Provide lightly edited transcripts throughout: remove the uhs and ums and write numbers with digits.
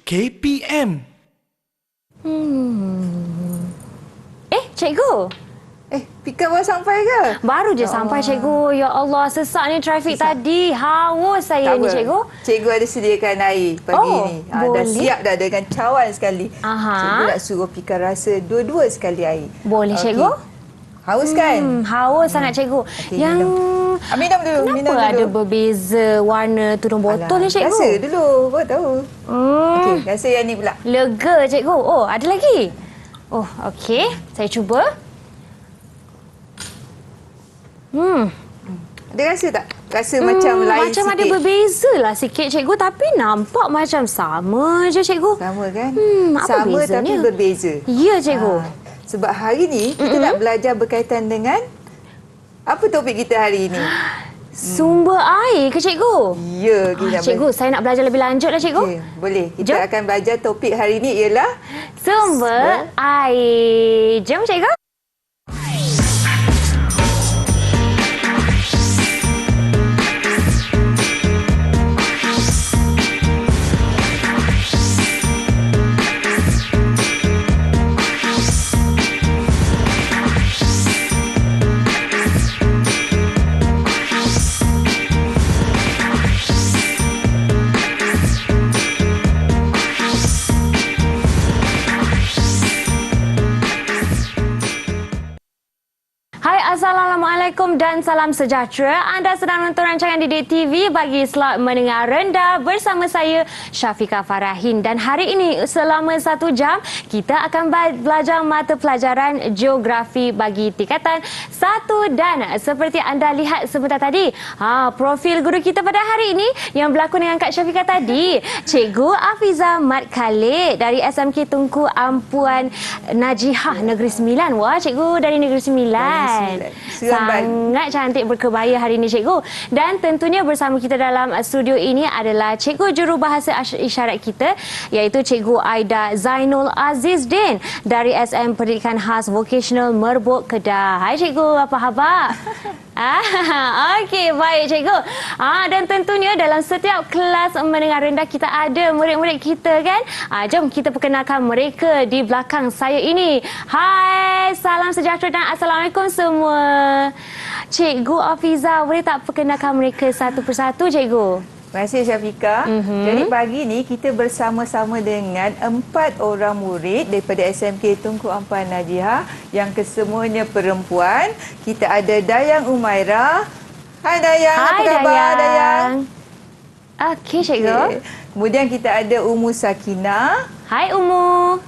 KPM. Cikgu. Pika baru sampai ke? Baru je sampai, cikgu. Ya Allah, sesak ni trafik tadi. Haus saya ni, cikgu. Cikgu ada sediakan air pagi ni. Dah boleh. siap dah dengan cawan sekali. Aha. Cikgu nak suruh Pika rasa dua-dua sekali air. Boleh, cikgu. Haus kan? Haus sangat, cikgu. Minum dulu. Kenapa ada berbeza warna tudung botol ni, cikgu? Rasa dulu, baru tahu. Okey, rasa yang ni pula. Lega, cikgu. Oh, ada lagi? Oh, okey. Saya cuba. Ada rasa tak? Rasa macam lain macam sikit. ada berbeza lah sikit, cikgu. Tapi nampak macam sama je, cikgu. Sama kan? Apa Sama bezanya? tapi berbeza. Ya, cikgu. Sebab hari ni kita nak belajar berkaitan dengan apa topik kita hari ini? Sumber air ke, cikgu? Ya, kita Cikgu, saya nak belajar lebih lanjut lah, cikgu. Okay, boleh. Kita Jom. akan belajar topik hari ini ialah Sumber air. Jom, cikgu. Assalamualaikum dan salam sejahtera. Anda sedang menonton rancangan Didik TV bagi slot mendengar rendah bersama saya Syafiqah Farahin, dan hari ini selama 1 jam kita akan belajar mata pelajaran geografi bagi tingkatan 1 dan seperti anda lihat sebentar tadi, profil guru kita pada hari ini yang berlakon dengan Kak Syafiqah tadi, Cikgu Afizah Mat Khalid dari SMK Tunku Ampuan Najihah Negeri Sembilan. Wah, cikgu dari Negeri Sembilan. Sangat cantik berkebaya hari ini, cikgu. Dan tentunya bersama kita dalam studio ini adalah cikgu jurubahasa isyarat kita, iaitu Cikgu Aida Zainul Azizdin dari SM Pendidikan Khas Vocational Merbuk Kedah. Hai cikgu, apa khabar? Okey, baik cikgu. Dan tentunya dalam setiap kelas mendengar rendah kita ada murid-murid kita kan. Jom kita perkenalkan mereka di belakang saya ini. Hai, salam sejahtera dan Assalamualaikum semua. Cikgu Afizah, boleh tak perkenalkan mereka satu persatu, cikgu? Terima kasih, Syafiqah. Jadi pagi ni kita bersama-sama dengan 4 orang murid daripada SMK Tunku Ampuan Najihah yang kesemuanya perempuan. Kita ada Dayang Umairah. Hai Dayang, apa khabar Dayang? Okey, cikgu. Okay. Kemudian kita ada Ummu Sakinah. Hai Ummu.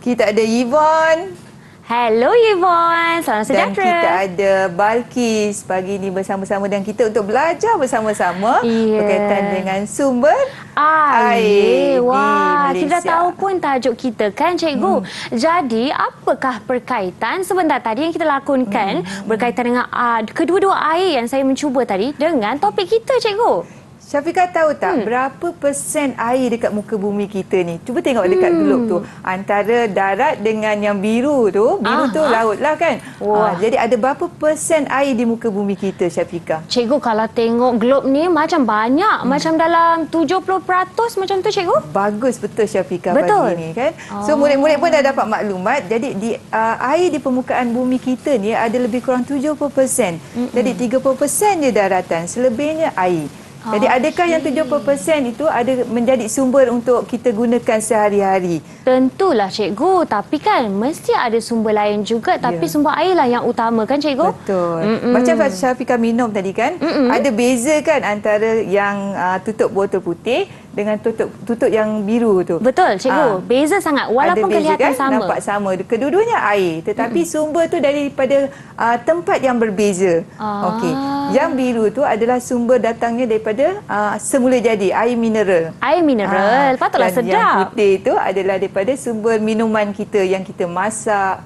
Kita ada Yvonne. Hello Yvonne, salam sejahtera. Dan kita ada Balkis pagi ini bersama-sama dengan kita untuk belajar bersama-sama berkaitan dengan sumber air Wah, di kita Malaysia. tahu pun tajuk kita kan, cikgu. Jadi, apakah perkaitan sebentar tadi yang kita lakonkan berkaitan dengan kedua-dua air yang saya mencuba tadi dengan topik kita, cikgu? Syafiqah tahu tak berapa persen air dekat muka bumi kita ni? Cuba tengok dekat globe tu. Antara darat dengan yang biru tu, tu laut lah kan? Jadi ada berapa persen air di muka bumi kita, Syafiqah? Cikgu, kalau tengok globe ni macam banyak. Macam dalam 70% macam tu, cikgu? Bagus betul Syafiqah betul. pagi ni kan? So murid-murid pun dah dapat maklumat. Jadi air di permukaan bumi kita ni ada lebih kurang 70%. Jadi 30% je daratan, selebihnya air. Jadi adakah yang 70% itu ada menjadi sumber untuk kita gunakan sehari-hari? Tentulah cikgu, tapi kan mesti ada sumber lain juga, tapi sumber air lah yang utama kan, cikgu? Betul. Macam Syafiqah minum tadi kan, ada beza kan antara yang tutup botol putih dengan tutup yang biru tu. Betul cikgu, beza sangat walaupun ada beza, kelihatan kan? sama. Nampak sama. Kedua-duanya air, tetapi sumber tu daripada tempat yang berbeza. Okey. Yang biru tu adalah sumber datangnya daripada semula jadi air mineral. Air mineral, patutlah dan sedap. Yang putih itu adalah daripada sumber minuman kita yang kita masak.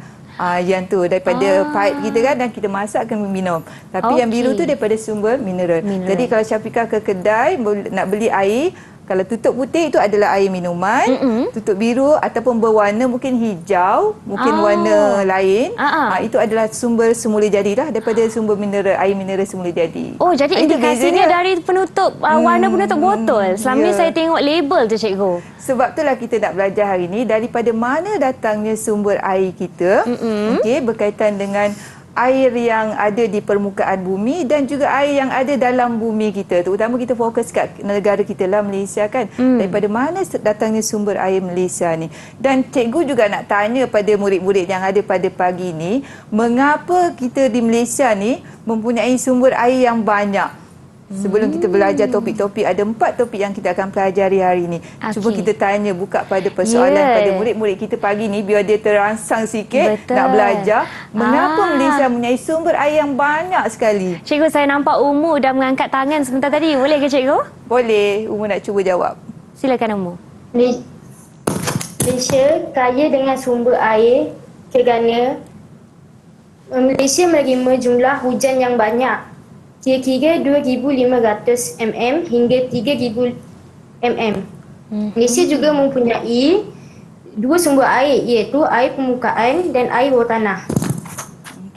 Yang tu daripada pipe kita kan, dan kita masak kena minum. Tapi yang biru tu daripada sumber mineral. Jadi kalau Syafiqah ke kedai nak beli air, Kalau tutup putih itu adalah air minuman, tutup biru ataupun berwarna mungkin hijau, mungkin warna lain, itu adalah sumber semula jadilah daripada sumber mineral, air mineral semula jadi. Oh, jadi indikasinya dari penutup warna penutup botol. Selama ni saya tengok label tu cikgu. Sebab itulah kita nak belajar hari ini daripada mana datangnya sumber air kita, okey, berkaitan dengan air yang ada di permukaan bumi dan juga air yang ada dalam bumi kita. Terutama kita fokus kat negara kita lah, Malaysia kan. Daripada mana datangnya sumber air Malaysia ni. Dan cikgu juga nak tanya pada murid-murid yang ada pada pagi ni, mengapa kita di Malaysia ni mempunyai sumber air yang banyak? Sebelum kita belajar topik-topik, ada 4 topik yang kita akan pelajari hari ini. Cuba kita tanya, buka pada persoalan pada murid-murid kita pagi ni biar dia terangsang sikit nak belajar. Mengapa Malaysia mempunyai sumber air yang banyak sekali? Cikgu, saya nampak Umu dah mengangkat tangan sebentar tadi. Boleh ke cikgu? Boleh. Umu nak cuba jawab. Silakan Umu. Malaysia kaya dengan sumber air kerana Malaysia menerima jumlah hujan yang banyak. Kira-kira 2,500 mm hingga 3,000 mm. Malaysia juga mempunyai 2 sumber air, iaitu air permukaan dan air bawah tanah.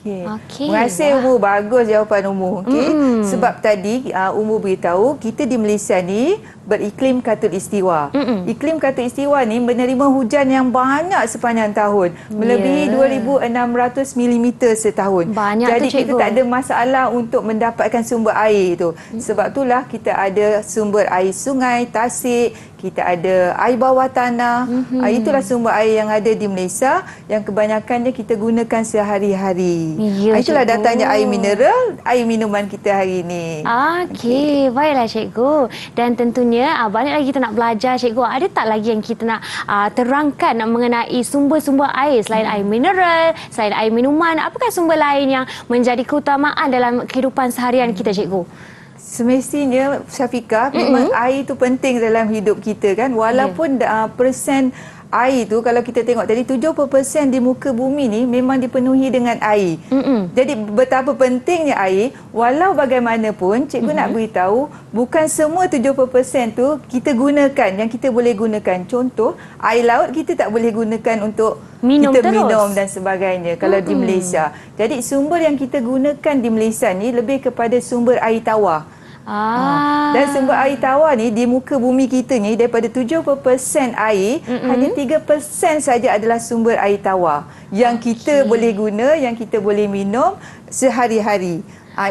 Okey. Terima kasih Umu, bagus jawapan Umu. Okey. Sebab tadi Umu beritahu kita di Malaysia ni beriklim khatulistiwa. Iklim khatulistiwa ni menerima hujan yang banyak sepanjang tahun, melebihi 2,600 mm setahun. Banyak. Jadi tu, kita tak ada masalah untuk mendapatkan sumber air itu. Sebab itulah kita ada sumber air sungai, tasik, kita ada air bawah tanah. Itulah sumber air yang ada di Malaysia yang kebanyakannya kita gunakan sehari-hari. Itulah datangnya air mineral, air minuman kita hari ini. Okey, baiklah cikgu. Dan tentunya banyak lagi kita nak belajar cikgu. Ada tak lagi yang kita nak terangkan mengenai sumber-sumber air selain air mineral, selain air minuman? Apakah sumber lain yang menjadi keutamaan dalam kehidupan seharian kita cikgu? Semestinya Syafiqah, memang air itu penting dalam hidup kita kan. Walaupun persen air tu kalau kita tengok tadi 70% di muka bumi ni memang dipenuhi dengan air. Jadi betapa pentingnya air. Walau bagaimanapun cikgu nak beritahu bukan semua 70% tu kita gunakan, yang kita boleh gunakan. Contoh, air laut kita tak boleh gunakan untuk minum dan sebagainya kalau di Malaysia. Jadi sumber yang kita gunakan di Malaysia ni lebih kepada sumber air tawar. Dan sumber air tawar ni di muka bumi kita ni daripada 70% air, hanya 3% saja adalah sumber air tawar yang kita boleh guna, yang kita boleh minum sehari-hari.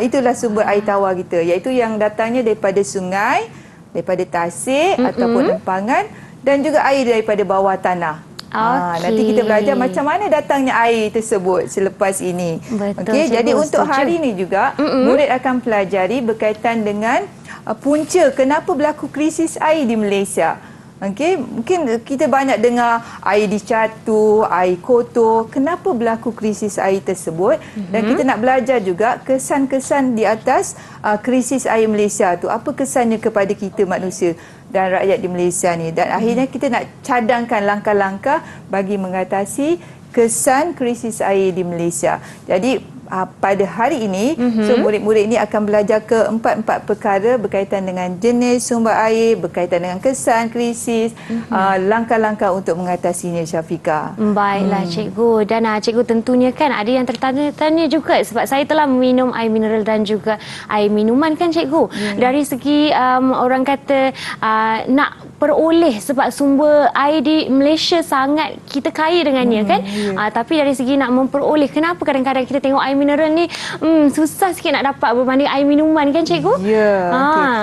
Itulah sumber air tawar kita, iaitu yang datangnya daripada sungai, daripada tasik ataupun empangan dan juga air daripada bawah tanah. Nanti kita belajar macam mana datangnya air tersebut selepas ini. Okey, jadi untuk hari ini juga murid akan pelajari berkaitan dengan punca kenapa berlaku krisis air di Malaysia. Okey, mungkin kita banyak dengar air dicatu, air kotor. Kenapa berlaku krisis air tersebut? Dan kita nak belajar juga kesan-kesan di atas krisis air Malaysia tu. Apa kesannya kepada kita manusia dan rakyat di Malaysia ni. Dan akhirnya kita nak cadangkan langkah-langkah bagi mengatasi kesan krisis air di Malaysia. Jadi pada hari ini, so murid-murid ini akan belajar ke 4 perkara berkaitan dengan jenis sumber air, berkaitan dengan kesan krisis, langkah-langkah untuk mengatasinya, Syafiqah. Baiklah cikgu. Dan cikgu tentunya kan ada yang tertanya-tanya juga sebab saya telah minum air mineral dan juga air minuman kan cikgu. Dari segi orang kata nak peroleh sebab sumber air di Malaysia sangat kita kaya dengannya kan. Tapi dari segi nak memperoleh, kenapa kadang-kadang kita tengok air mineral ni susah sikit nak dapat berbanding air minuman kan cikgu?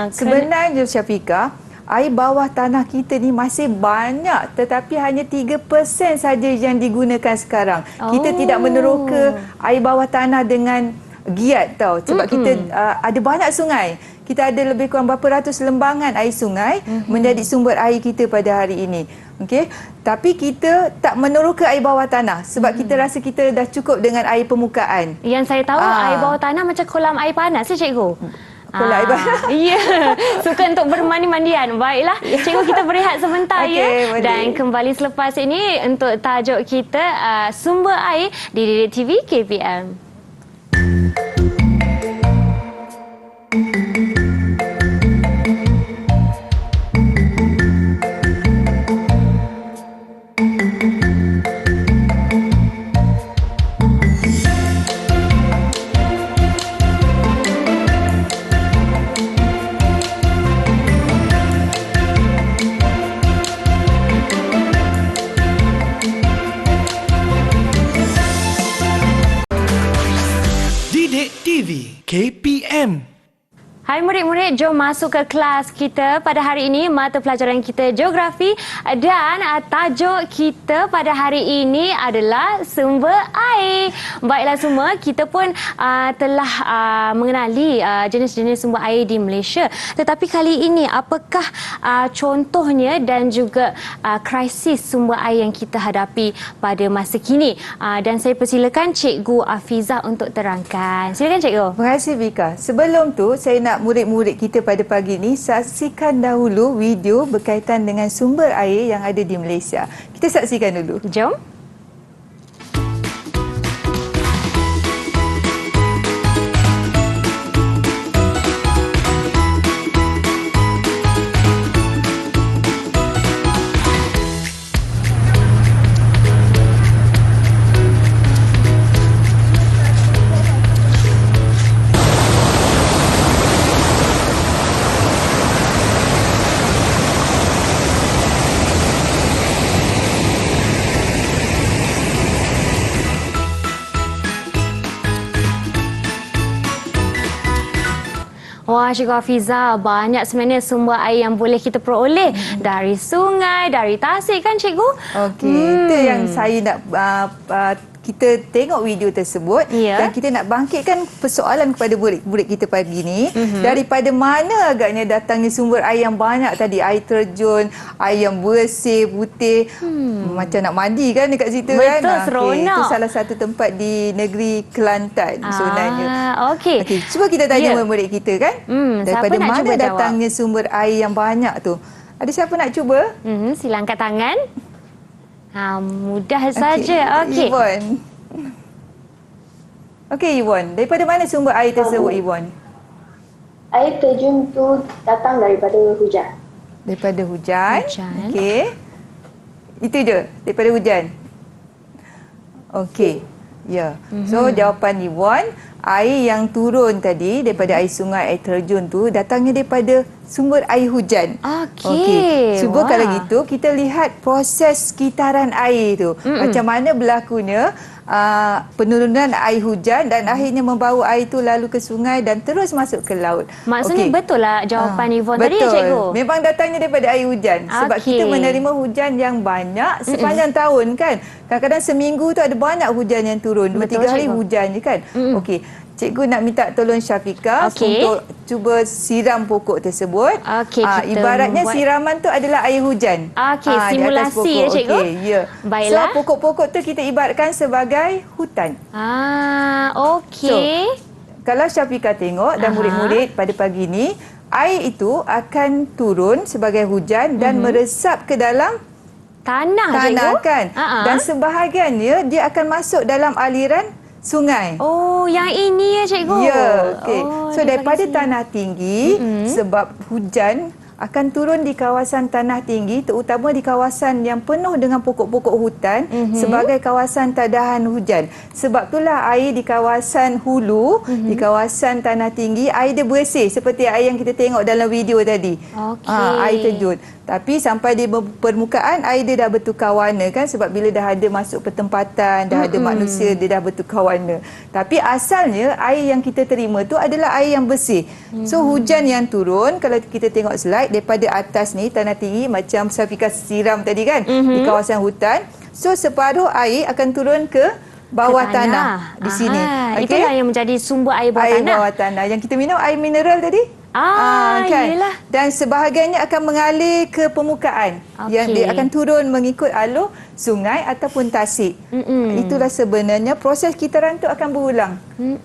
Sebenarnya Syafiqah, air bawah tanah kita ni masih banyak tetapi hanya 3% saja yang digunakan sekarang. Kita tidak meneroka air bawah tanah dengan giat tau. Sebab kita ada banyak sungai. Kita ada lebih kurang berapa ratus lembangan air sungai menjadi sumber air kita pada hari ini. Okey, tapi kita tak meneroka air bawah tanah sebab kita rasa kita dah cukup dengan air permukaan. Yang saya tahu air bawah tanah macam kolam air panas ya cikgu. Kolam air panas. Ya, suka untuk bermandi-mandian. Baiklah, cikgu kita berehat sebentar ya. Dan kembali selepas ini untuk tajuk kita sumber air di Didik TV KPM. TV KPM. Hai murid-murid, jom masuk ke kelas kita. Pada hari ini, mata pelajaran kita Geografi dan tajuk kita pada hari ini adalah sumber air. Baiklah semua, kita pun telah mengenali jenis-jenis sumber air di Malaysia. Tetapi kali ini, apakah contohnya dan juga krisis sumber air yang kita hadapi pada masa kini? Dan saya persilakan Cikgu Afizah untuk terangkan. Silakan Cikgu. Terima kasih Vika. Sebelum tu saya nak murid-murid kita pada pagi ni saksikan dahulu video berkaitan dengan sumber air yang ada di Malaysia. Kita saksikan dulu. Jom. Wah, Cikgu Afizah, banyak sebenarnya sumber air yang boleh kita peroleh dari sungai, dari tasik kan Cikgu? Okey, itu yang saya nak kita tengok video tersebut dan kita nak bangkitkan persoalan kepada murid-murid kita pagi ni. Daripada mana agaknya datangnya sumber air yang banyak tadi? Air terjun, air yang bersih, putih. Macam nak mandi kan dekat situ. Betul, kan? seronok. Itu salah satu tempat di negeri Kelantan sebenarnya. Okey. Cuba kita tanya murid-murid kita kan. Daripada siapa nak mana cuba datangnya sumber air yang banyak tu? Ada siapa nak cuba? Sila angkat tangan. Mudah saja. Okey. Yvonne. Okey Yvonne, daripada mana sumber air tersebut Yvonne? Air terjun tu datang daripada hujan. Daripada hujan. Okey. Itu je, daripada hujan. Okey. Ya. So jawapan Yvonne, air yang turun tadi daripada air sungai, air terjun tu datangnya daripada sumber air hujan. Okey. Cuba kalau gitu kita lihat proses sekitaran air tu. Macam mana berlakunya penurunan air hujan dan akhirnya membawa air tu lalu ke sungai dan terus masuk ke laut. Maksudnya betul lah jawapan Yvonne tadi ya Cikgu? Memang datangnya daripada air hujan. Sebab kita menerima hujan yang banyak sepanjang tahun kan. Kadang-kadang seminggu tu ada banyak hujan yang turun. 2-3 hari hujan je kan. Okey. Cikgu nak minta tolong Syafiqah untuk cuba siram pokok tersebut. Ibaratnya siraman tu adalah air hujan. Simulasi ya Cikgu? Okey, ya. Baiklah. So pokok-pokok tu kita ibaratkan sebagai hutan. Okey. So, kalau Syafiqah tengok dan murid-murid pada pagi ni, air itu akan turun sebagai hujan dan meresap ke dalam tanah Cikgu? Kan? Dan sebahagiannya dia akan masuk dalam aliran sungai. Oh, yang ini ya Cikgu? Ya, okey. So daripada tanah tinggi, sebab hujan akan turun di kawasan tanah tinggi, terutama di kawasan yang penuh dengan pokok-pokok hutan sebagai kawasan tadahan hujan. Sebab itulah air di kawasan hulu, di kawasan tanah tinggi, air dia bersih seperti air yang kita tengok dalam video tadi. Air terjun. Tapi sampai di permukaan, air dia dah bertukar warna kan, sebab bila dah ada masuk pertempatan, dah ada manusia, dia dah bertukar warna. Tapi asalnya air yang kita terima tu adalah air yang bersih. So hujan yang turun, kalau kita tengok slide, daripada atas ni tanah tinggi macam Syafiqah siram tadi kan, di kawasan hutan. So separuh air akan turun ke bawah tanah di sini. Itulah yang menjadi sumber air bawah tanah. Bawah tanah. Yang kita minum air mineral tadi. Kan? Dan sebahagiannya akan mengalir ke permukaan. Yang dia akan turun mengikut alur sungai ataupun tasik. Itulah sebenarnya proses kitaran tu akan berulang.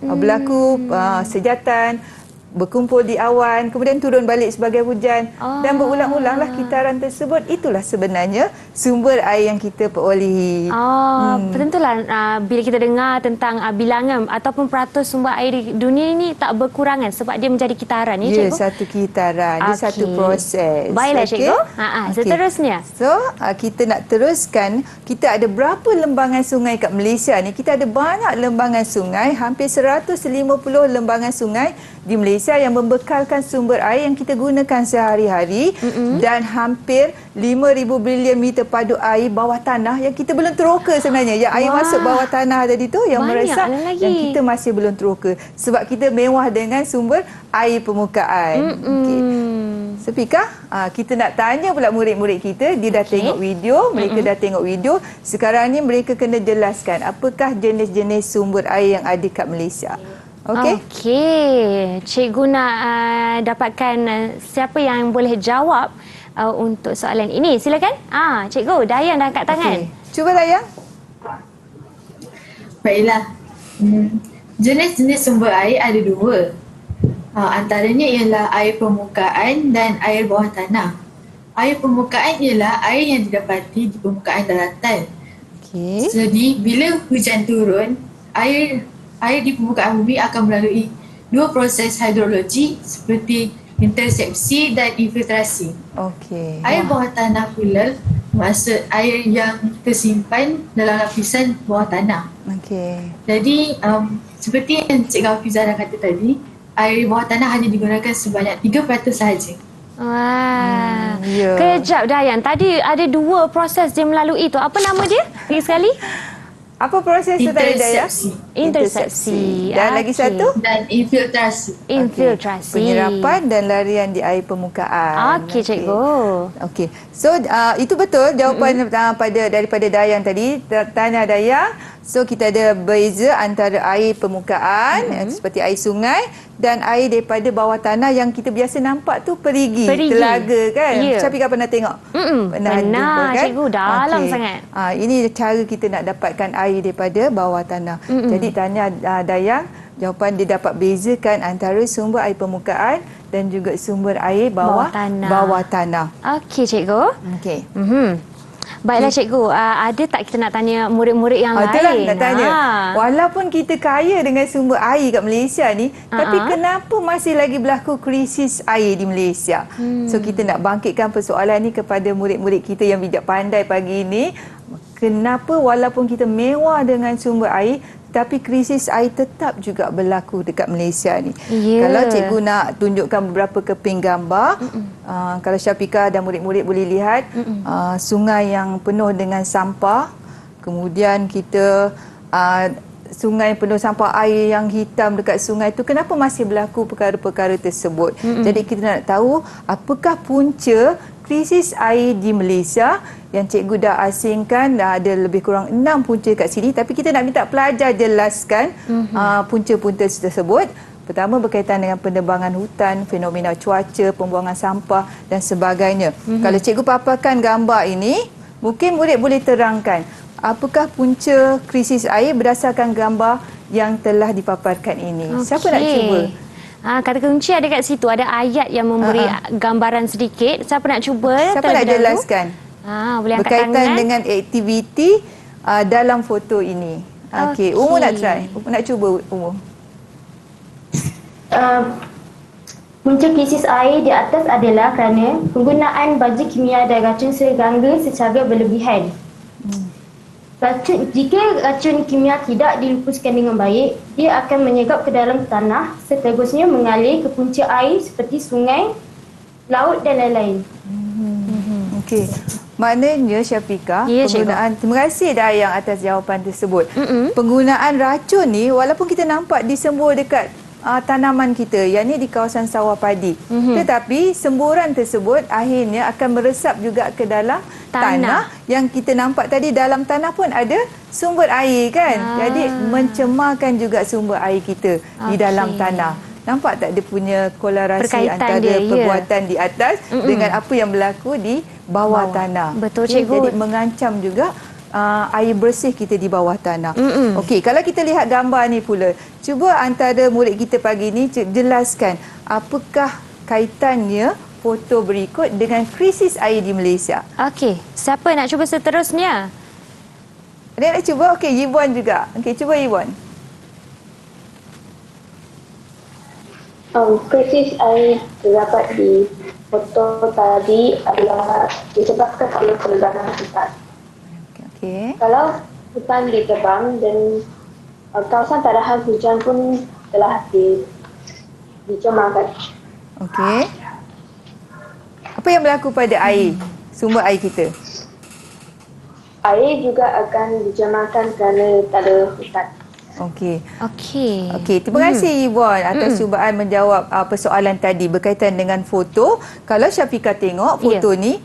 Berlaku sejatan, berkumpul di awan, kemudian turun balik sebagai hujan dan berulang-ulanglah kitaran tersebut. Itulah sebenarnya sumber air yang kita perolehi. Tentulah bila kita dengar tentang bilangan ataupun peratus sumber air di dunia ini tak berkurangan sebab dia menjadi kitaran ya Cikgu? Satu kitaran, dia satu proses. Baiklah Cikgu. Seterusnya. So, kita nak teruskan, kita ada berapa lembangan sungai kat Malaysia ni? Kita ada banyak lembangan sungai, hampir 150 lembangan sungai di Malaysia yang membekalkan sumber air yang kita gunakan sehari-hari dan hampir 5,000 bilion meter padu air bawah tanah yang kita belum teroka sebenarnya. Yang air masuk bawah tanah tadi tu yang meresap lagi. yang kita masih belum teroka sebab kita mewah dengan sumber air permukaan. Okey. Sepika, kita nak tanya pula murid-murid kita, dia dah tengok video, mereka dah tengok video. Sekarang ni mereka kena jelaskan apakah jenis-jenis sumber air yang ada kat Malaysia. Okey? Okey. Cikgu nak dapatkan siapa yang boleh jawab untuk soalan ini. Silakan. Cikgu, Dayang dah angkat tangan. Cuba Dayang. Baiklah. Jenis-jenis sumber air ada dua. Antaranya ialah air permukaan dan air bawah tanah. Air permukaan ialah air yang didapati di permukaan daratan. Okey. Jadi bila hujan turun, air di permukaan bumi akan melalui dua proses hidrologi seperti intersepsi dan infiltrasi. Okey. Air bawah tanah pula maksud air yang tersimpan dalam lapisan bawah tanah. Okey. Jadi seperti yang Cik Hafizah dah kata tadi, air bawah tanah hanya digunakan sebanyak 3% sahaja. Wah. Ya. Kejap Dayang. Tadi ada dua proses dia melalui tu. Apa nama dia? Lagi sekali. Apa proses tu tadi Dayang? Intersepsi. Dan lagi satu? Dan infiltrasi. Infiltrasi. Penyerapan dan larian di air permukaan. Okey, cikgu. Okey. So itu betul jawapan daripada Dayang tadi. Tanya Dayang. So kita ada beza antara air permukaan seperti air sungai dan air daripada bawah tanah yang kita biasa nampak tu perigi. Telaga kan. Ya. Syafika pernah tengok? Pernah jumpa kan? Cikgu, dalam sangat. Ini cara kita nak dapatkan air daripada bawah tanah. Jadi tanya Dayang, jawapan dia dapat bezakan antara sumber air permukaan dan juga sumber air bawah tanah. Okey, cikgu. Okey. Baiklah cikgu, ada tak kita nak tanya murid-murid yang Itulah lain? nak tanya. Walaupun kita kaya dengan sumber air kat Malaysia ni, tapi kenapa masih lagi berlaku krisis air di Malaysia? So kita nak bangkitkan persoalan ni kepada murid-murid kita yang bijak pandai pagi ini. Kenapa walaupun kita mewah dengan sumber air, tapi krisis air tetap juga berlaku dekat Malaysia ni. Kalau cikgu nak tunjukkan beberapa keping gambar, kalau Syafika dan murid-murid boleh lihat sungai yang penuh dengan sampah, kemudian kita sungai penuh sampah, air yang hitam dekat sungai tu, kenapa masih berlaku perkara-perkara tersebut? Jadi kita nak tahu apakah punca krisis air di Malaysia yang cikgu dah asingkan. Dah ada lebih kurang 6 punca kat sini, tapi kita nak minta pelajar jelaskan punca-punca tersebut. Pertama berkaitan dengan penebangan hutan, fenomena cuaca, pembuangan sampah dan sebagainya. Kalau cikgu paparkan gambar ini, mungkin murid boleh terangkan apakah punca krisis air berdasarkan gambar yang telah dipaparkan ini. Siapa nak cuba? Kata kunci ada kat situ. Ada ayat yang memberi gambaran sedikit. Siapa nak cuba? Siapa nak jelaskan? Boleh angkat berkaitan tangan. dengan aktiviti dalam foto ini. Okey, Umur nak try. Nak cuba Umur. Punca krisis air di atas adalah kerana penggunaan baja kimia dan racun serangga secara berlebihan. Jika racun kimia tidak dilupuskan dengan baik, dia akan menyerap ke dalam tanah, seterusnya mengalir ke punca air seperti sungai, laut dan lain-lain. Okey. Maknanya Syafika, penggunaan, terima kasih Dayang atas jawapan tersebut. Penggunaan racun ni walaupun kita nampak disembur dekat tanaman kita, yang ni di kawasan sawah padi, tetapi semburan tersebut akhirnya akan meresap juga ke dalam tanah. Yang kita nampak tadi dalam tanah pun ada sumber air kan. Jadi mencemarkan juga sumber air kita di dalam tanah. Nampak tak dia punya kolerasi Perkaitan antara dia, perbuatan di atas dengan apa yang berlaku di bawah tanah. Betul cikgu. Jadi mengancam juga air bersih kita di bawah tanah. Okey, kalau kita lihat gambar ni pula, cuba antara murid kita pagi ni jelaskan apakah kaitannya foto berikut dengan krisis air di Malaysia. Okey, siapa nak cuba seterusnya? Ada nak cuba? Okey, Yvonne juga. Okey, cuba Yvonne. Krisis air terdapat di foto tadi adalah disebabkan oleh penebangan hutan. Okey. Kalau hutan ditebang dan kawasan tadahan hujan pun telah dicemarkan. Okey. Apa yang berlaku pada air, sumber air kita? Air juga akan dicemarkan kerana tak ada hutan. Okey. Okey. Okey, terima kasih Yvonne atas cubaan menjawab persoalan tadi berkaitan dengan foto. Kalau Syafiqah tengok foto ni,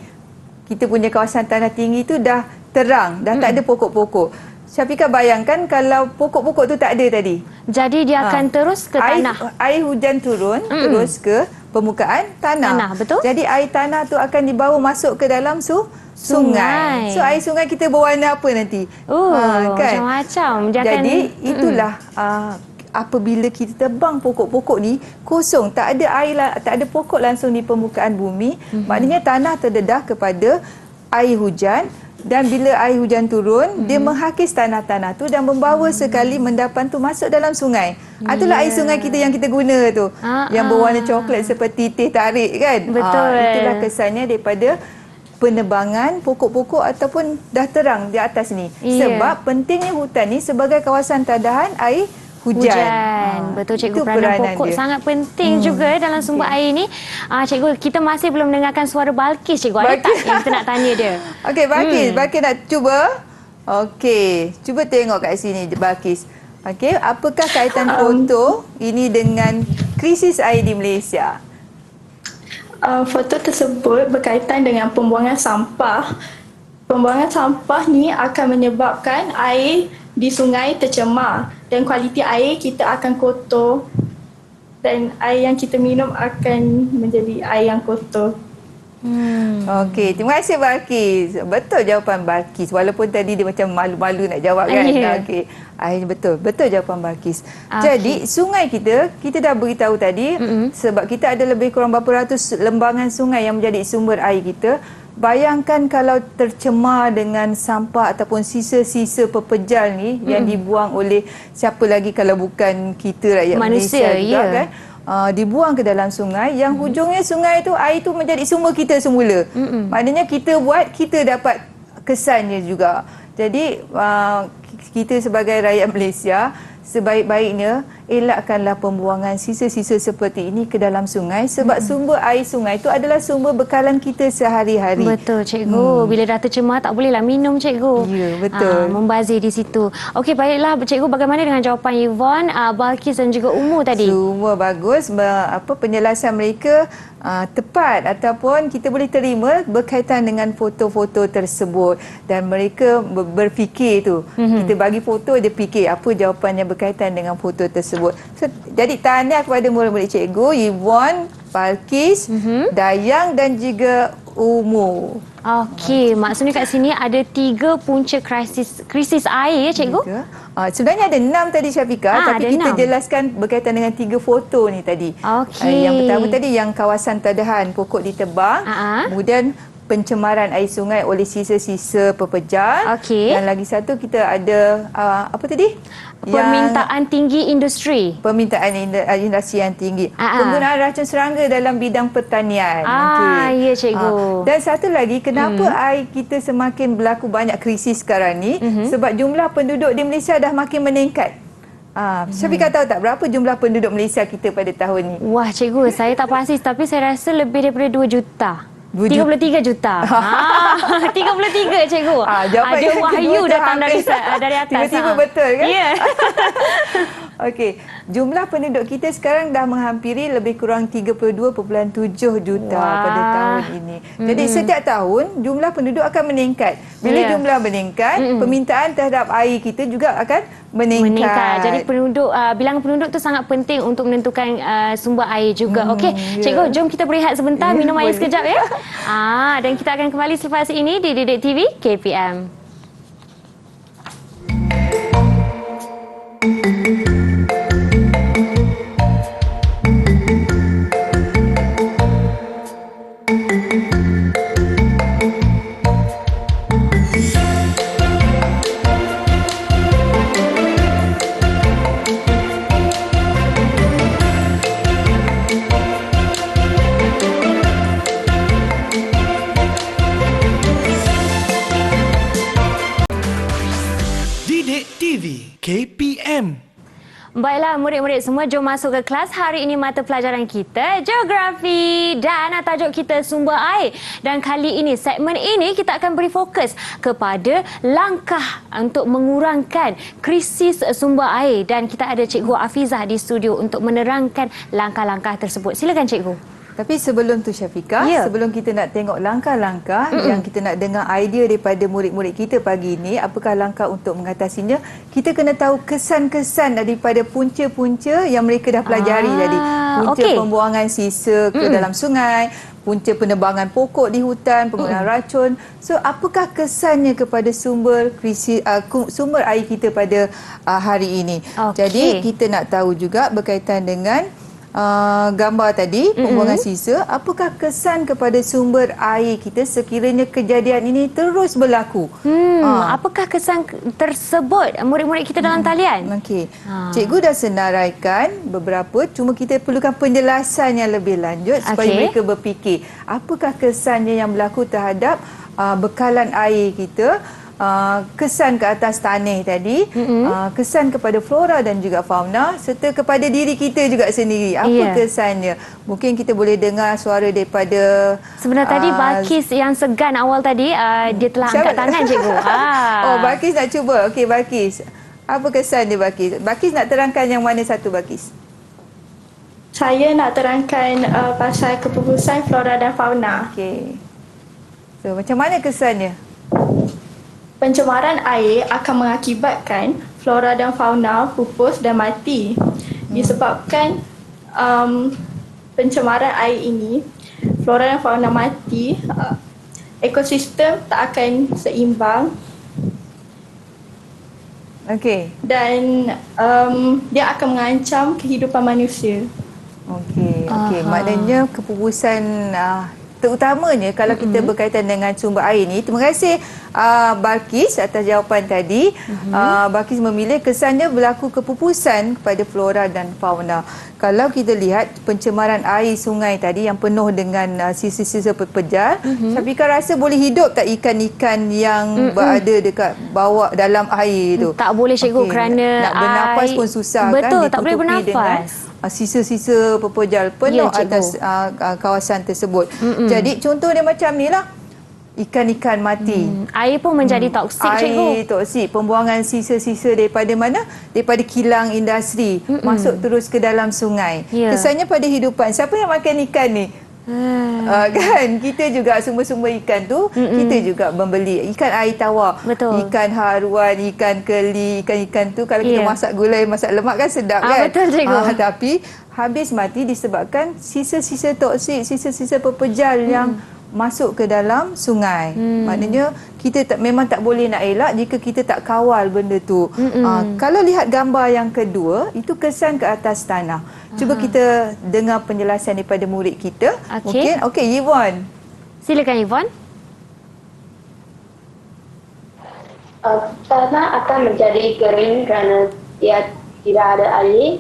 kita punya kawasan tanah tinggi tu dah terang, dah tak ada pokok-pokok. Syafiqah bayangkan kalau pokok-pokok tu tak ada tadi. Jadi dia akan terus ke tanah. Air hujan turun terus ke permukaan tanah. Tanah, betul? Jadi air tanah tu akan dibawa masuk ke dalam sungai. So air sungai kita berwarna apa nanti? Kan? Macam-macam. Dia Jadi itulah apabila kita tebang pokok-pokok ni kosong, tak ada air, tak ada pokok langsung di permukaan bumi, maknanya tanah terdedah kepada air hujan. Dan bila air hujan turun, dia menghakis tanah-tanah tu dan membawa sekali mendapan tu masuk dalam sungai. Itulah air sungai kita yang kita guna tu. Yang berwarna coklat seperti teh tarik kan. Betul. Itulah kesannya daripada penebangan pokok-pokok ataupun dah terang di atas ni. Sebab pentingnya hutan ni sebagai kawasan tadahan air hujan. Betul cikgu, peranan pokok dia sangat penting juga dalam sumber air ni. Cikgu, kita masih belum dengarkan suara Balkis cikgu. Ada tak yang kita nak tanya dia? Okey, Balkis, Balkis nak cuba? Okey, cuba tengok kat sini Balkis. Okey, apakah kaitan foto ini dengan krisis air di Malaysia? Foto tersebut berkaitan dengan pembuangan sampah. Pembuangan sampah ni akan menyebabkan air di sungai tercemar dan kualiti air kita akan kotor dan air yang kita minum akan menjadi air yang kotor. Okey, terima kasih Balkis. Betul jawapan Balkis walaupun tadi dia macam malu-malu nak jawab kan. Okey. Betul jawapan Balkis. Jadi sungai kita dah beritahu tadi sebab kita ada lebih kurang berapa ratus lembangan sungai yang menjadi sumber air kita. Bayangkan kalau tercemar dengan sampah ataupun sisa-sisa pepejal ni yang dibuang oleh siapa lagi kalau bukan kita rakyat Malaysia juga kan. Dibuang ke dalam sungai yang hujungnya sungai tu air tu menjadi sumber kita semula. Maknanya kita buat, kita dapat kesannya juga. Jadi kita sebagai rakyat Malaysia sebaik-baiknya elakkanlah pembuangan sisa-sisa seperti ini ke dalam sungai sebab sumber air sungai itu adalah sumber bekalan kita sehari-hari. Betul cikgu. Bila dah tercemar tak bolehlah minum cikgu. Ya, betul. Membazir di situ. Okey, baiklah cikgu, bagaimana dengan jawapan Yvonne, Balkis dan juga Umu tadi? Semua bagus. Penjelasan mereka tepat ataupun kita boleh terima berkaitan dengan foto-foto tersebut dan mereka berfikir tu. Kita bagi foto dia fikir apa jawapannya berkaitan dengan foto tersebut. So, jadi tahniah kepada murid-murid cikgu Yvonne, Balkis, Dayang dan juga Umu. Okey, maksudnya kat sini ada 3 punca krisis air ya cikgu? Sebenarnya ada 6 tadi Syafiqah, tapi kita 6. jelaskan berkaitan dengan 3 foto ni tadi. Okey. Yang pertama tadi yang kawasan tadahan pokok ditebang, kemudian pencemaran air sungai oleh sisa-sisa pepejal. Okey. Dan lagi satu kita ada apa tadi? Permintaan tinggi industri. Permintaan industri yang tinggi. Penggunaan racun serangga dalam bidang pertanian. Ya cikgu. Dan satu lagi, kenapa air kita semakin berlaku banyak krisis sekarang ni? Sebab jumlah penduduk di Malaysia dah makin meningkat. Syafiqah tahu tak berapa jumlah penduduk Malaysia kita pada tahun ni? Wah cikgu, saya tak pasti tapi saya rasa lebih daripada 2 juta. 33 juta. 33 cikgu. Ada wahyu datang dari atas. Tiba-tiba betul kan? Ya. Okey, jumlah penduduk kita sekarang dah menghampiri lebih kurang 32.7 juta pada tahun ini. Jadi setiap tahun jumlah penduduk akan meningkat. Bila jumlah meningkat, permintaan terhadap air kita juga akan meningkat. Jadi bilangan penduduk tu sangat penting untuk menentukan sumber air juga. Okey, cikgu, jom kita berehat sebentar, minum air sekejap ya. Dan kita akan kembali selepas ini di Didik TV KPM. Baiklah murid-murid semua, jom masuk ke kelas. Hari ini mata pelajaran kita Geografi dan tajuk kita sumber air. Dan kali ini, segmen ini kita akan beri fokus kepada langkah untuk mengurangkan krisis sumber air. Dan kita ada Cikgu Afizah di studio untuk menerangkan langkah-langkah tersebut. Silakan Cikgu. Tapi sebelum tu Syafiqah, sebelum kita nak tengok langkah-langkah yang kita nak dengar idea daripada murid-murid kita pagi ini, apakah langkah untuk mengatasinya, kita kena tahu kesan-kesan daripada punca-punca yang mereka dah pelajari tadi. Punca pembuangan sisa ke dalam sungai, punca penebangan pokok di hutan, penggunaan racun. So, apakah kesannya kepada sumber air kita pada hari ini? Jadi, kita nak tahu juga berkaitan dengan gambar tadi, pembuangan sisa, apakah kesan kepada sumber air kita sekiranya kejadian ini terus berlaku? Apakah kesan tersebut murid-murid kita dalam talian? Okey. Cikgu dah senaraikan beberapa, cuma kita perlukan penjelasan yang lebih lanjut supaya mereka berfikir apakah kesannya yang berlaku terhadap bekalan air kita. Kesan ke atas tanah tadi, kesan kepada flora dan juga fauna, serta kepada diri kita juga sendiri. Apa kesannya? Mungkin kita boleh dengar suara daripada sebenarnya tadi Balkis yang segan awal tadi, dia telah angkat tangan Cikgu. Oh, Balkis nak cuba. Okey, Balkis. Apa kesan dia, Balkis? Balkis nak terangkan yang mana satu, Balkis? Saya nak terangkan pasal kepupusan flora dan fauna. Okey. So, macam mana kesannya? Pencemaran air akan mengakibatkan flora dan fauna pupus dan mati. Disebabkan pencemaran air ini, flora dan fauna mati, ekosistem tak akan seimbang. Okey. Dan dia akan mengancam kehidupan manusia. Okey. Maknanya kepupusan terutamanya kalau kita berkaitan dengan sumber air ni. Terima kasih Balkis atas jawapan tadi. Balkis memilih kesannya berlaku kepupusan kepada flora dan fauna. Kalau kita lihat pencemaran air sungai tadi yang penuh dengan sisa-sisa pepejal, Syafiqah rasa boleh hidup tak ikan-ikan yang berada dekat bawah dalam air tu? Tak boleh Cikgu, kerana nak bernapas pun susah. Betul, kan? tak boleh bernafas. Sisa-sisa pepejal penuh atas kawasan tersebut. Jadi contoh dia macam ni lah, ikan-ikan mati. Air pun menjadi toksik Cikgu. Air toksik, pembuangan sisa-sisa daripada mana? Daripada kilang industri, masuk terus ke dalam sungai. Kesannya pada hidupan, siapa yang makan ikan ni? Kan kita juga sumber-sumber ikan tu kita juga membeli ikan air tawar, ikan haruan, ikan keli, ikan-ikan tu kalau kita masak gulai, masak lemak kan sedap kan. Betul Cikgu. Tapi habis mati disebabkan sisa-sisa toksik, sisa-sisa pepejal yang masuk ke dalam sungai. Maknanya kita memang tak boleh nak elak jika kita tak kawal benda tu. Kalau lihat gambar yang kedua, itu kesan ke atas tanah. Cuba kita dengar penjelasan daripada murid kita. Mungkin Yvonne. Silakan Yvonne. Tanah akan menjadi kering kerana dia tidak ada air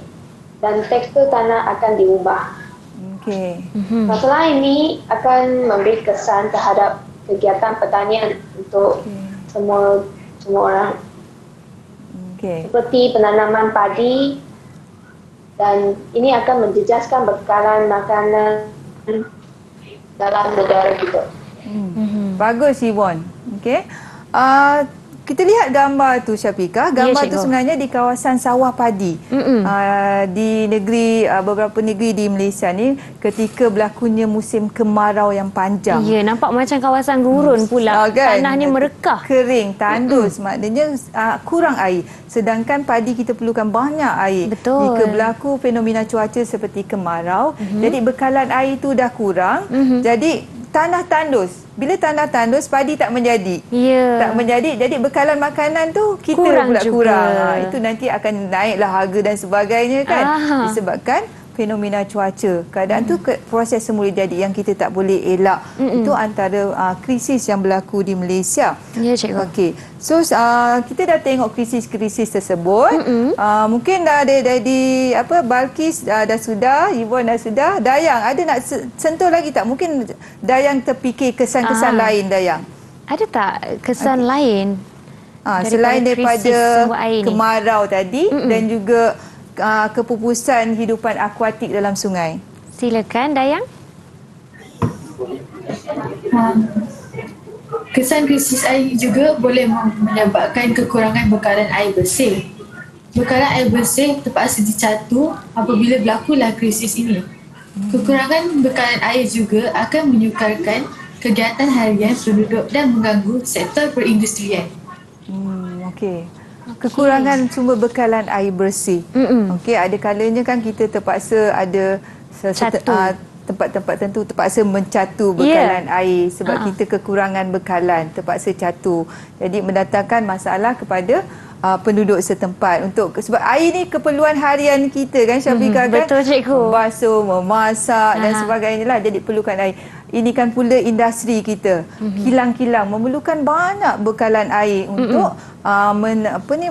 dan tekstur tanah akan diubah. Masalah ini akan memberi kesan terhadap kegiatan pertanian untuk semua orang. Seperti penanaman padi, dan ini akan menjejaskan bekalan makanan dalam negara kita. Bagus Yvonne. Kita lihat gambar tu Syafiqah. Gambar tu sebenarnya di kawasan sawah padi. Di negeri, beberapa negeri di Malaysia ni ketika berlakunya musim kemarau yang panjang. Ya, nampak macam kawasan gurun pula. Kan? Tanahnya merekah. Kering, tandus. Maknanya kurang air. Sedangkan padi kita perlukan banyak air. Betul. Jika berlaku fenomena cuaca seperti kemarau, jadi bekalan air tu dah kurang. Jadi tanah tandus. Bila tanah tandus, padi tak menjadi. Tak menjadi, jadi bekalan makanan tu kita kurang pula juga. kurang. Itu nanti akan naiklah harga dan sebagainya kan. Disebabkan fenomena cuaca. Keadaan tu proses semula jadi yang kita tak boleh elak. Itu antara krisis yang berlaku di Malaysia. Ya, Cikgu. Okey. So kita dah tengok krisis-krisis tersebut. Mungkin dah ada dari Balkis dah sudah, Yvonne dah sudah. Dayang ada nak sentuh lagi tak? Mungkin Dayang terfikir kesan-kesan lain Dayang. Ada tak kesan lain? Selain daripada kemarau tadi dan juga kepupusan hidupan akuatik dalam sungai? Silakan Dayang. Kesan krisis air juga boleh menyebabkan kekurangan bekalan air bersih. Bekalan air bersih terpaksa dicatu apabila berlakulah krisis ini. Kekurangan bekalan air juga akan menyukarkan kegiatan harian penduduk dan mengganggu sektor perindustrian. Okey. Kekurangan sumber bekalan air bersih. Okey, ada kalanya kan kita terpaksa ada tempat-tempat tertentu terpaksa mencatu bekalan air sebab kita kekurangan bekalan, terpaksa catu. Jadi mendatangkan masalah kepada penduduk setempat sebab air ni keperluan harian kita kan Syafiqah, kan? Betul cikgu. Basuh, memasak dan sebagainya lah. Jadi perlukan air. Ini kan pula industri kita. Kilang-kilang memerlukan banyak bekalan air untuk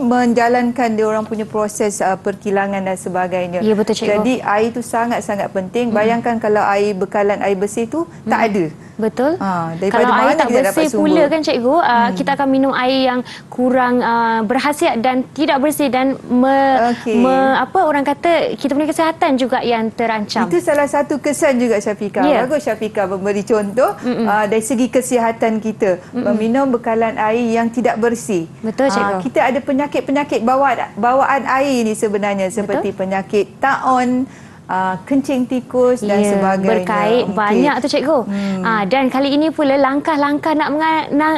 menjalankan dia orang punya proses perkilangan dan sebagainya. Ya, betul cikgu. Jadi air tu sangat-sangat penting. Bayangkan kalau bekalan air bersih tu tak ada. Betul. Daripada Kalau mana air tak kita dapat bersih sumber? pula kan cikgu, kita akan minum air yang kurang berkhasiat dan tidak bersih dan orang kata kita punya kesihatan juga yang terancam. Itu salah satu kesan juga Syafiqah. Bagus Syafiqah memberi contoh dari segi kesihatan kita. Meminum bekalan air yang tidak bersih. Betul cikgu. Kita ada penyakit-penyakit bawaan air ni sebenarnya seperti penyakit taun, kencing tikus dan sebagainya. Berkait banyak tu cikgu. Dan kali ini pula langkah-langkah nak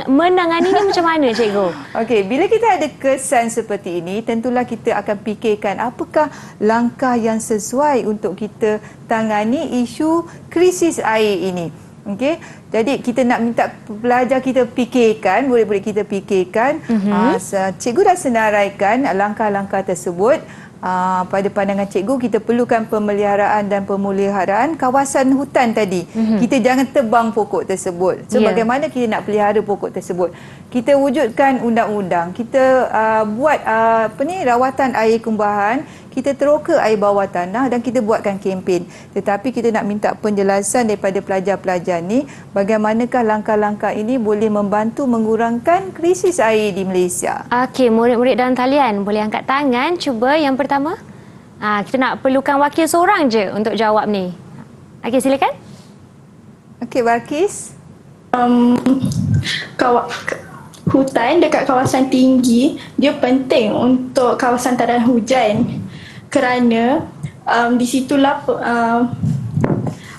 menangani ni macam mana cikgu? Okey, bila kita ada kesan seperti ini, tentulah kita akan fikirkan apakah langkah yang sesuai untuk kita tangani isu krisis air ini. Okey, jadi kita nak minta pelajar kita fikirkan, murid-murid kita fikirkan. Cikgu dah senaraikan langkah-langkah tersebut. Pada pandangan cikgu, kita perlukan pemeliharaan dan pemuliharaan kawasan hutan tadi. Kita jangan tebang pokok tersebut. So bagaimana kita nak pelihara pokok tersebut? Kita wujudkan undang-undang. Kita buat rawatan air kumbahan. Kita teroka air bawah tanah dan kita buatkan kempen. Tetapi kita nak minta penjelasan daripada pelajar-pelajar ni, bagaimanakah langkah-langkah ini boleh membantu mengurangkan krisis air di Malaysia. Okey, murid-murid dalam talian boleh angkat tangan. Cuba yang pertama. Kita nak perlukan wakil seorang je untuk jawab ni. Okey, silakan. Okey, Balkis. Hutan dekat kawasan tinggi dia penting untuk kawasan tadan hujan kerana di situlah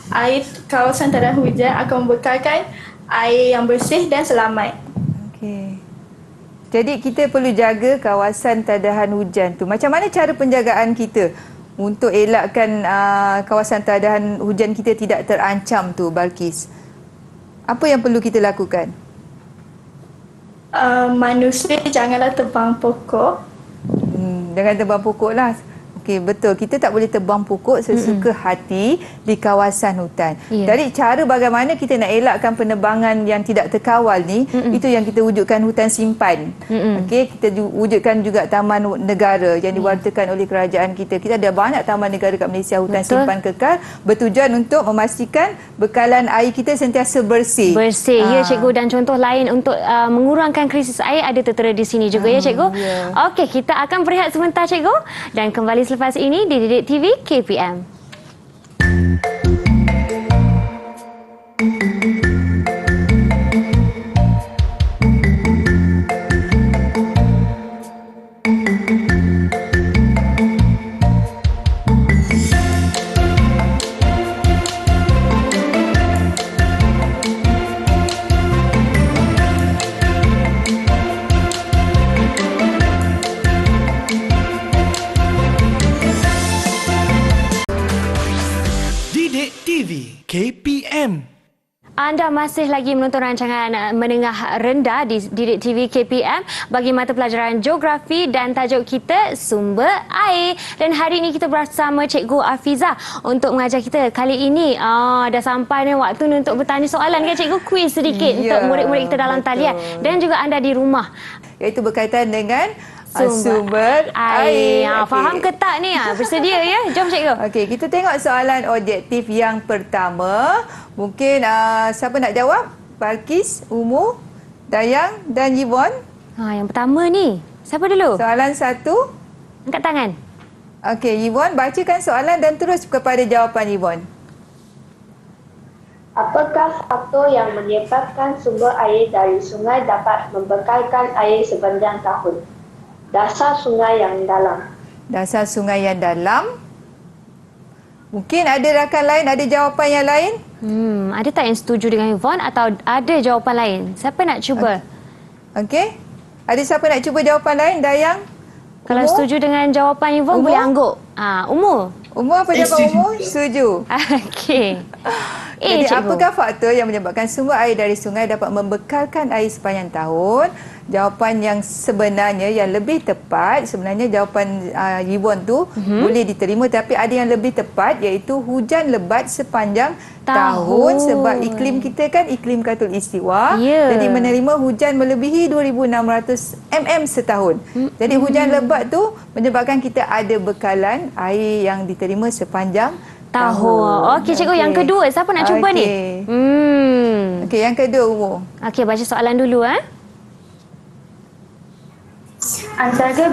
air kawasan tadan hujan akan membekalkan air yang bersih dan selamat. Okey. Jadi kita perlu jaga kawasan tadahan hujan tu. Macam mana cara penjagaan kita untuk elakkan kawasan tadahan hujan kita tidak terancam tu, Balkis? Apa yang perlu kita lakukan? Manusia janganlah tebang pokok. Jangan tebang pokok lah. Okey, betul. Kita tak boleh tebang pokok sesuka hati di kawasan hutan. Jadi cara bagaimana kita nak elakkan penebangan yang tidak terkawal ni, itu yang kita wujudkan hutan simpan. Okey, kita wujudkan juga taman negara yang diwartakan oleh kerajaan kita. Kita ada banyak taman negara kat Malaysia, hutan simpan kekal, bertujuan untuk memastikan bekalan air kita sentiasa bersih. Bersih, ya cikgu. Dan contoh lain untuk mengurangkan krisis air ada tertera di sini juga ya cikgu. Okey, kita akan berehat sebentar cikgu dan kembali selepas ini di Didik TV KPM. KPM. Anda masih lagi menonton rancangan menengah rendah di Didik TV KPM bagi mata pelajaran geografi dan tajuk kita sumber air. Dan hari ini kita bersama Cikgu Afizah untuk mengajar kita. Kali ini dah sampai ni waktu untuk bertanya soalan kan Cikgu, kuis sedikit untuk murid-murid kita dalam talian dan juga anda di rumah. Iaitu berkaitan dengan sumber air. Faham ke tak ni? Bersedia ya? Jom cikgu. Okey, kita tengok soalan objektif yang pertama. Mungkin siapa nak jawab? Balkis, Umu, Dayang dan Yvonne. Yang pertama ni. Siapa dulu? Soalan 1. Angkat tangan. Okey, Yvonne bacakan soalan dan terus kepada jawapan Yvonne. Apakah faktor yang menyebabkan sumber air dari sungai dapat membekalkan air sepanjang tahun? Dasar sungai yang dalam. Dasar sungai yang dalam. Mungkin ada rakan lain, ada jawapan yang lain? Ada tak yang setuju dengan Yvonne atau ada jawapan lain? Siapa nak cuba? Okey. Ada siapa nak cuba jawapan lain? Dayang? Kalau Umur? setuju dengan jawapan Yvonne, Umur? boleh angguk. Umur. Umur apa jawapan umur? Setuju. Okey. Jadi cikgu. apakah faktor yang menyebabkan sumber air dari sungai dapat membekalkan air sepanjang tahun? Jawapan yang sebenarnya yang lebih tepat, sebenarnya jawapan Yvonne tu boleh diterima, tapi ada yang lebih tepat iaitu hujan lebat sepanjang tahun sebab iklim kita kan iklim khatulistiwa. Ya. Jadi menerima hujan melebihi 2,600 mm setahun. Jadi hujan lebat tu menyebabkan kita ada bekalan air yang diterima sepanjang tahun. Okey, cikgu. Yang kedua, siapa nak cuba ni? Okey, yang kedua umur. Okey, baca soalan dulu. Antara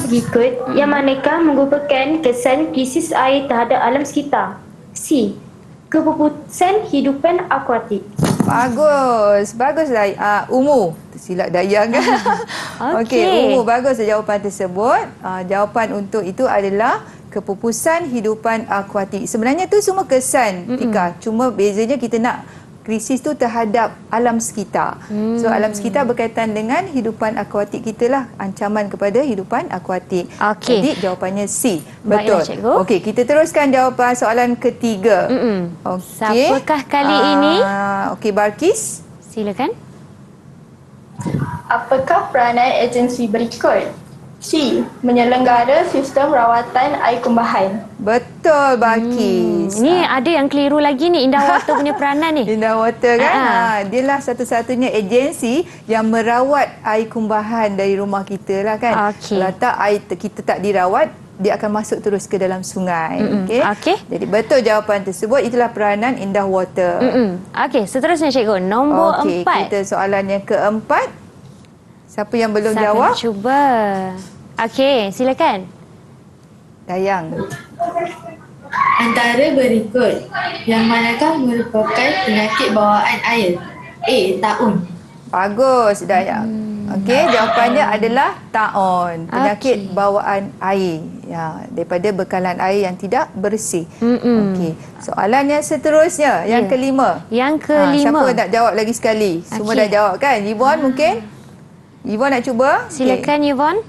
berikut, yang manakah merupakan kesan krisis air terhadap alam sekitar? C. Kepupusan hidupan akuatik. Baguslah. Umur. Tersilap Dayang kan? Okey, umur. Bagus jawapan tersebut. Jawapan untuk itu adalah kepupusan hidupan akuatik. Sebenarnya tu semua kesan, Tika. Cuma bezanya kita nak krisis tu terhadap alam sekitar. So alam sekitar berkaitan dengan hidupan akuatik kita lah, ancaman kepada hidupan akuatik. Okey. Jadi jawapannya C. Baiklah, Betul. cikgu. Okey, kita teruskan jawapan soalan ketiga. Okey. Siapakah kali ini? Okey, Barkis. Silakan. Apakah peranan agensi berikut? C. Menyelenggara sistem rawatan air kumbahan. Betul, Barkis. Ni ada yang keliru lagi ni, Indah Water punya peranan ni. Indah Water kan? Dialah satu-satunya agensi yang merawat air kumbahan dari rumah kita lah kan. Okey. Kalau tak air kita tak dirawat, dia akan masuk terus ke dalam sungai. Okey. Jadi betul jawapan tersebut. Itulah peranan Indah Water. Okey, seterusnya cikgu. Nombor 4. Kita soalan yang keempat. Siapa yang belum Siapa jawab? nak cuba? Okey, silakan. Dayang. Antara berikut, yang manakah merupakan penyakit bawaan air? A. Taun. Bagus, Dayang. Okey, jawapannya adalah taun. Penyakit Okey. bawaan air. Ya, daripada bekalan air yang tidak bersih. Okey. Soalan yang seterusnya, yang kelima. Yang kelima. Siapa nak jawab lagi sekali? Semua Okey. dah jawab kan? Yvonne mungkin? Yvonne nak cuba? Silakan Yvonne.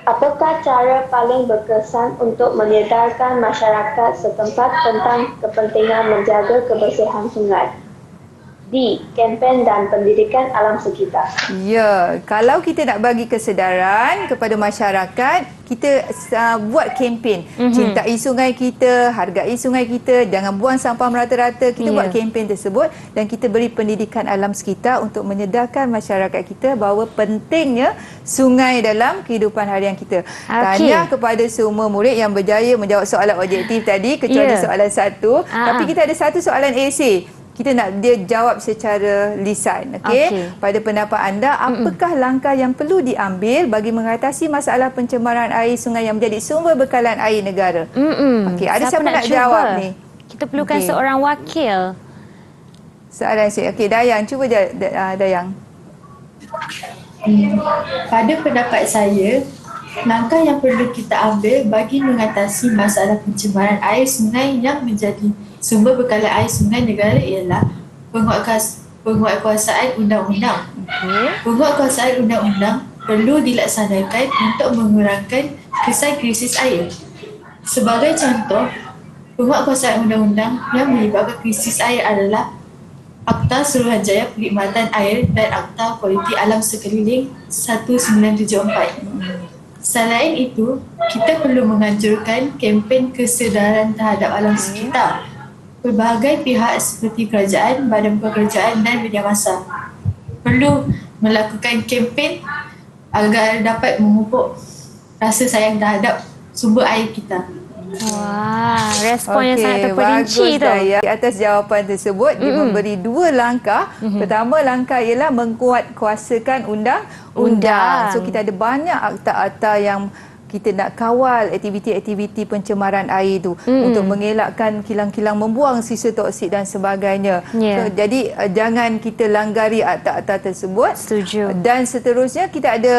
Apakah cara paling berkesan untuk menyedarkan masyarakat setempat tentang kepentingan menjaga kebersihan sungai? D. Kempen dan pendidikan alam sekitar. Ya, kalau kita nak bagi kesedaran kepada masyarakat, kita buat kempen. Cintai sungai kita, hargai sungai kita, jangan buang sampah merata-rata. Kita buat kempen tersebut dan kita beri pendidikan alam sekitar untuk menyedarkan masyarakat kita bahawa pentingnya sungai dalam kehidupan harian kita. Tahniah kepada semua murid yang berjaya menjawab soalan objektif tadi, kecuali soalan 1. Tapi kita ada satu soalan esei. Kita nak dia jawab secara lisan. Okey. Pada pendapat anda, apakah langkah yang perlu diambil bagi mengatasi masalah pencemaran air sungai yang menjadi sumber bekalan air negara? Okey, ada siapa nak jawab ni? Kita perlukan seorang wakil. Soalan saya. Okey, Dayang, cuba Dayang. Pada pendapat saya, langkah yang perlu kita ambil bagi mengatasi masalah pencemaran air sungai yang menjadi sumber bekalan air sungai negara ialah penguatkuasaan undang-undang. Penguatkuasaan undang-undang perlu dilaksanakan untuk mengurangkan kesan krisis air. Sebagai contoh, penguatkuasaan undang-undang yang menyebabkan krisis air adalah Akta Suruhanjaya Perkhidmatan Air dan Akta Kualiti Alam Sekeliling 1974. Selain itu, kita perlu menganjurkan kempen kesedaran terhadap alam sekitar. Pelbagai pihak seperti kerajaan, badan pekerjaan dan media massa perlu melakukan kempen agar dapat memupuk rasa sayang terhadap sumber air kita. Wah, respon yang sangat terperinci bagus tu. Daya. Di atas jawapan tersebut, dia memberi 2 langkah. Pertama langkah ialah menguatkuasakan undang-undang. So kita ada banyak akta-akta yang kita nak kawal aktiviti-aktiviti pencemaran air itu untuk mengelakkan kilang-kilang membuang sisa toksik dan sebagainya. So, jadi jangan kita langgari akta-akta tersebut. Setuju. Dan seterusnya kita ada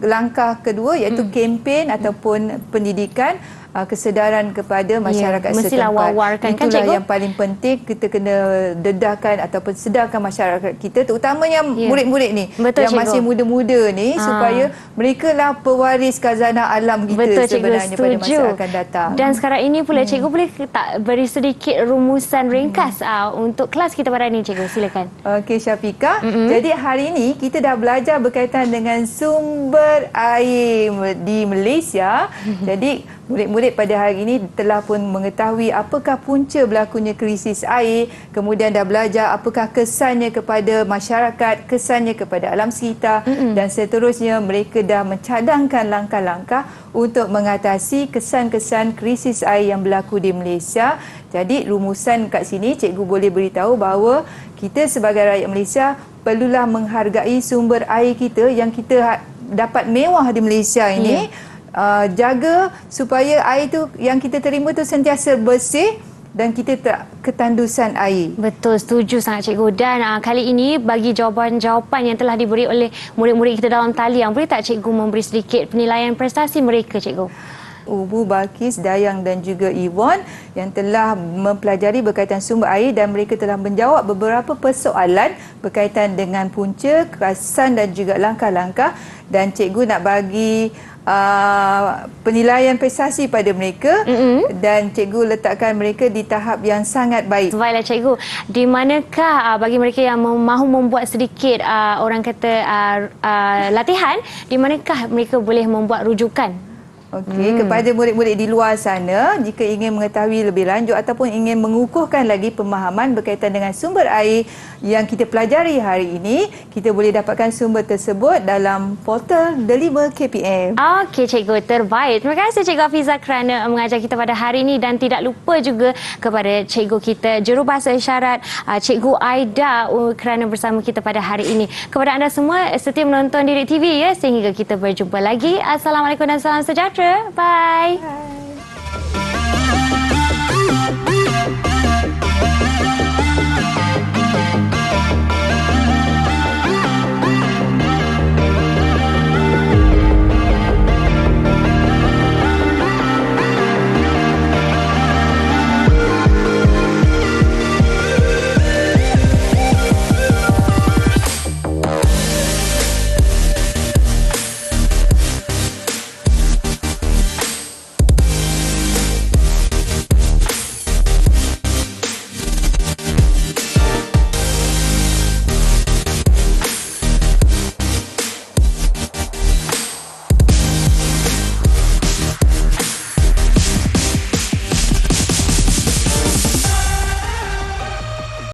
langkah kedua iaitu kempen ataupun pendidikan kesedaran kepada masyarakat mestilah setempat. wawarkan, kan, Itulah cikgu? yang paling penting, kita kena dedahkan ataupun sedarkan masyarakat kita, terutamanya murid-murid ni. Betul, yang cikgu. masih muda-muda ni, supaya mereka lah pewaris khazanah alam kita. Betul, cikgu, sebenarnya pada setuju. masa akan datang. Dan sekarang ini pula cikgu boleh tak beri sedikit rumusan ringkas untuk kelas kita pada hari ini, cikgu? Silakan. Okey Syafiqah, jadi hari ini kita dah belajar berkaitan dengan sumber air di Malaysia. Jadi murid-murid pada hari ini telah pun mengetahui apakah punca berlakunya krisis air, kemudian dah belajar apakah kesannya kepada masyarakat, kesannya kepada alam sekitar, dan seterusnya mereka dah mencadangkan langkah-langkah untuk mengatasi kesan-kesan krisis air yang berlaku di Malaysia. Jadi rumusan kat sini cikgu boleh beritahu bahawa kita sebagai rakyat Malaysia perlulah menghargai sumber air kita yang kita dapat mewah di Malaysia ini. Jaga supaya air tu yang kita terima tu sentiasa bersih dan kita tak ketandusan air. Betul, setuju sangat cikgu. Dan kali ini bagi jawapan-jawapan yang telah diberi oleh murid-murid kita dalam talian, boleh tak cikgu memberi sedikit penilaian prestasi mereka, cikgu? Ubu, Balkis, Dayang dan juga Yvonne yang telah mempelajari berkaitan sumber air dan mereka telah menjawab beberapa persoalan berkaitan dengan punca, kesan dan juga langkah-langkah, dan cikgu nak bagi penilaian prestasi pada mereka dan cikgu letakkan mereka di tahap yang sangat baik. Baiklah cikgu, di manakah bagi mereka yang mahu membuat sedikit orang kata latihan, di manakah mereka boleh membuat rujukan? Okey, kepada murid-murid di luar sana, jika ingin mengetahui lebih lanjut ataupun ingin mengukuhkan lagi pemahaman berkaitan dengan sumber air yang kita pelajari hari ini, kita boleh dapatkan sumber tersebut dalam portal The5 KPM. Okey cikgu, terbaik. Terima kasih Cikgu Hafiza kerana mengajar kita pada hari ini, dan tidak lupa juga kepada cikgu kita jurubahasa isyarat Cikgu Aida kerana bersama kita pada hari ini. Kepada anda semua setia menonton Didik TV ya, sehingga kita berjumpa lagi. Assalamualaikum dan salam sejahtera. Bye.